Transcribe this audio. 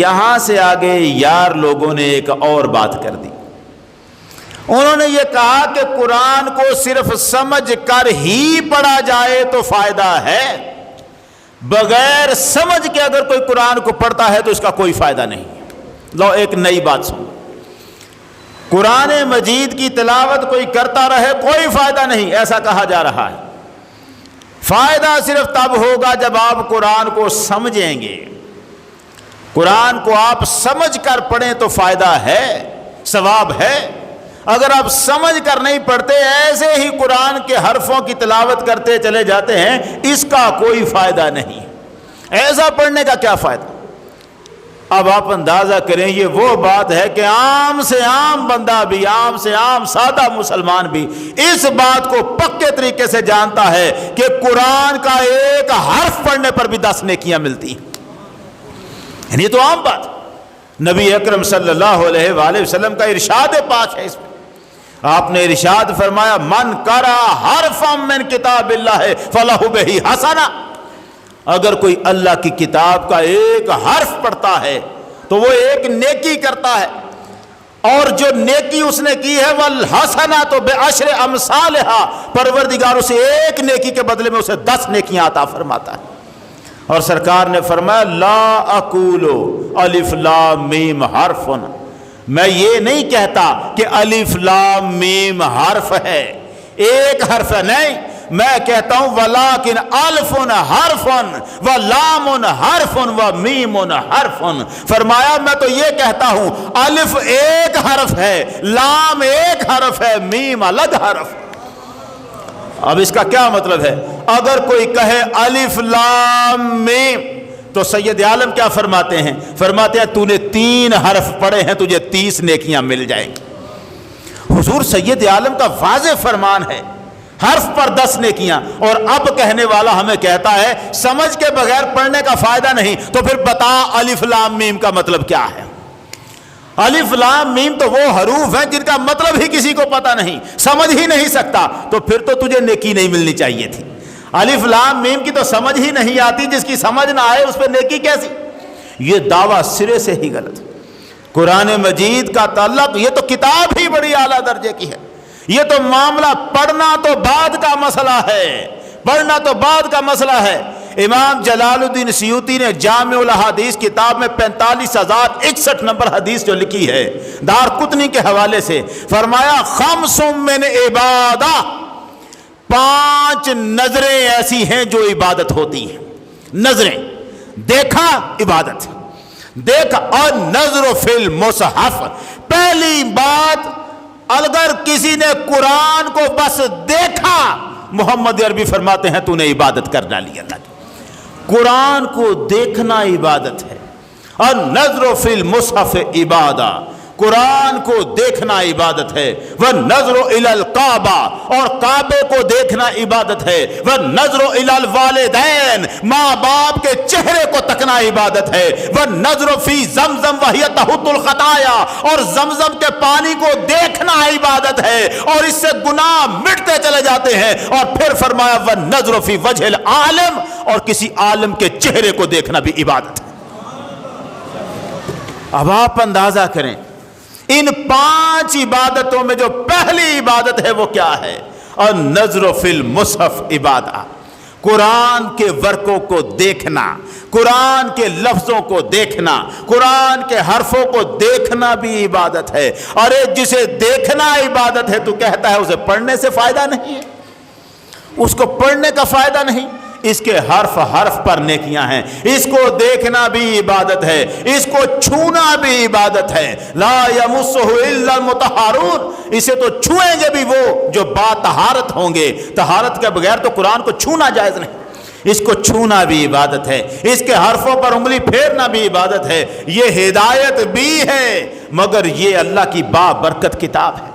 یہاں سے آگے یار لوگوں نے ایک اور بات کر دی. انہوں نے یہ کہا کہ قرآن کو صرف سمجھ کر ہی پڑھا جائے تو فائدہ ہے، بغیر سمجھ کے اگر کوئی قرآن کو پڑھتا ہے تو اس کا کوئی فائدہ نہیں. لو ایک نئی بات سنو، قرآن مجید کی تلاوت کوئی کرتا رہے کوئی فائدہ نہیں، ایسا کہا جا رہا ہے. فائدہ صرف تب ہوگا جب آپ قرآن کو سمجھیں گے. قرآن کو آپ سمجھ کر پڑھیں تو فائدہ ہے، ثواب ہے. اگر آپ سمجھ کر نہیں پڑھتے، ایسے ہی قرآن کے حرفوں کی تلاوت کرتے چلے جاتے ہیں، اس کا کوئی فائدہ نہیں. ایسا پڑھنے کا کیا فائدہ؟ اب آپ اندازہ کریں، یہ وہ بات ہے کہ عام سے عام بندہ بھی، عام سے عام سادہ مسلمان بھی اس بات کو پکے طریقے سے جانتا ہے کہ قرآن کا ایک حرف پڑھنے پر بھی 10 نیکیاں ملتی ہیں. یہ تو عام بات. نبی اکرم صلی اللہ علیہ وآلہ وسلم کا ارشاد پاک ہے. اس میں آپ نے ارشاد فرمایا، من قرأ حرفا من کتاب اللہ فلہ بہ حسنہ. اگر کوئی اللہ کی کتاب کا ایک حرف پڑھتا ہے تو وہ ایک نیکی کرتا ہے، اور جو نیکی اس نے کی ہے والحسنۃ بعشر امثالھا، پروردگار اسے ایک نیکی کے بدلے میں اسے 10 نیکیاں عطا فرماتا ہے. اور سرکار نے فرمایا، لا اقول الف لام میم حرف، میں یہ نہیں کہتا کہ الف لام میم حرف ہے، ایک حرف ہے، نہیں، میں کہتا ہوں ولیکن الف حرف و لام حرف و میم حرف. فرمایا میں تو یہ کہتا ہوں الف ایک حرف ہے، لام ایک حرف ہے، میم الگ حرف. اب اس کا کیا مطلب ہے؟ اگر کوئی کہے الف لام میم تو سید عالم کیا فرماتے ہیں؟ فرماتے ہیں تو نے 3 حرف پڑھے ہیں، تجھے 30 نیکیاں مل جائیں گی. حضور سید عالم کا واضح فرمان ہے، حرف پر 10 نیکیاں. اور اب کہنے والا ہمیں کہتا ہے سمجھ کے بغیر پڑھنے کا فائدہ نہیں، تو پھر بتا الف لام میم کا مطلب کیا ہے؟ الف لام میم تو وہ حروف ہیں جن کا مطلب ہی کسی کو پتہ نہیں، سمجھ ہی نہیں سکتا، تو پھر تو تجھے نیکی نہیں ملنی چاہیے تھی. الف لام میم کی تو سمجھ ہی نہیں آتی، جس کی سمجھ نہ آئے اس پہ نیکی کیسی؟ یہ دعویٰ سرے سے ہی غلط. قرآن مجید کا تعلق، یہ تو کتاب ہی بڑی اعلیٰ درجے کی ہے. یہ تو معاملہ پڑھنا تو بعد کا مسئلہ ہے، پڑھنا تو بعد کا مسئلہ ہے. امام جلال الدین سیوطی نے جامع الاحادیث کتاب میں 45,061 نمبر حدیث جو لکھی ہے دارقطنی کے حوالے سے، فرمایا خمس من عبادہ، 5 نظریں ایسی ہیں جو عبادت ہوتی ہیں. نظریں، دیکھا عبادت، دیکھا. اور نظر فی المصحف، پہلی بات اگر کسی نے قرآن کو بس دیکھا، محمد عربی فرماتے ہیں تو نے عبادت کر ڈالی اللہ کی. قرآن کو دیکھنا عبادت ہے. اور نظر فی المصحف عبادہ، قرآن کو دیکھنا عبادت ہے. وَالنَّظْرُ إِلَى الْكَعْبَةِ، اور کعبے کو دیکھنا عبادت ہے. وَالنَّظْرُ إِلَى الْوَالِدَيْنِ، ماں باپ کے چہرے کو تکنا عبادت ہے. وَالنَّظْرُ فِي زَمْزَمْ وَهِيَ تَحُطُّ الْخَطَايَا، اور زمزم کے پانی کو دیکھنا عبادت ہے، اور اس سے گناہ مٹتے چلے جاتے ہیں. اور پھر فرمایا وَالنَّظْرُ فِي وَجْهِ الْعَالِمِ، اور کسی عالم کے چہرے کو دیکھنا بھی عبادت ہے. اب آپ اندازہ کریں ان 5 عبادتوں میں جو پہلی عبادت ہے وہ کیا ہے؟ اور نظر فی المصحف عبادہ، قرآن کے ورقوں کو دیکھنا، قرآن کے لفظوں کو دیکھنا، قرآن کے حرفوں کو دیکھنا بھی عبادت ہے. اور جسے دیکھنا عبادت ہے تو کہتا ہے اسے پڑھنے سے فائدہ نہیں ہے، اس کو پڑھنے کا فائدہ نہیں. اس کے حرف حرف پر نیکیاں ہیں. اس کو دیکھنا بھی عبادت ہے، اس کو چھونا بھی عبادت ہے. لا یمسہ الا المطہرون، اسے تو چھوئیں گے بھی وہ جو با طہارت ہوں گے. طہارت کے بغیر تو قرآن کو چھونا جائز نہیں. اس کو چھونا بھی عبادت ہے، اس کے حرفوں پر انگلی پھیرنا بھی عبادت ہے. یہ ہدایت بھی ہے، مگر یہ اللہ کی با برکت کتاب ہے.